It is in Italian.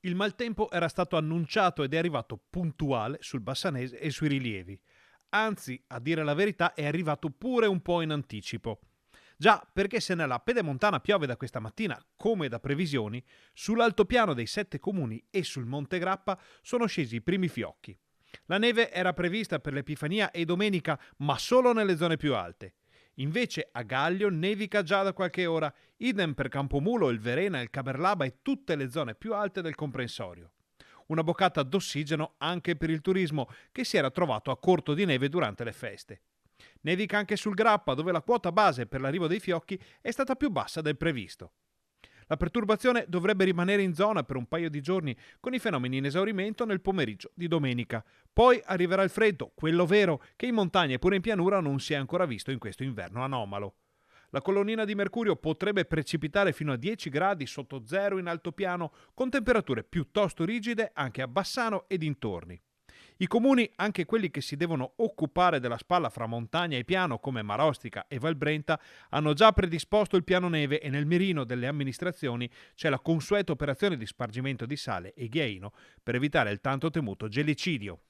Il maltempo era stato annunciato ed è arrivato puntuale sul Bassanese e sui rilievi. Anzi, a dire la verità, è arrivato pure un po' in anticipo. Già, perché se nella pedemontana piove da questa mattina, come da previsioni, sull'altopiano dei 7 comuni e sul Monte Grappa sono scesi i primi fiocchi. La neve era prevista per l'Epifania e domenica, ma solo nelle zone più alte. Invece a Gaglio nevica già da qualche ora, idem per Campomulo, il Verena, il Caberlaba e tutte le zone più alte del comprensorio. Una boccata d'ossigeno anche per il turismo, che si era trovato a corto di neve durante le feste. Nevica anche sul Grappa, dove la quota base per l'arrivo dei fiocchi è stata più bassa del previsto. La perturbazione dovrebbe rimanere in zona per un paio di giorni, con i fenomeni in esaurimento nel pomeriggio di domenica. Poi arriverà il freddo, quello vero, che in montagna e pure in pianura non si è ancora visto in questo inverno anomalo. La colonnina di mercurio potrebbe precipitare fino a 10 gradi sotto zero in altopiano, con temperature piuttosto rigide anche a Bassano e dintorni. I comuni, anche quelli che si devono occupare della spalla fra montagna e piano come Marostica e Valbrenta, hanno già predisposto il piano neve e nel mirino delle amministrazioni c'è la consueta operazione di spargimento di sale e ghiaino per evitare il tanto temuto gelicidio.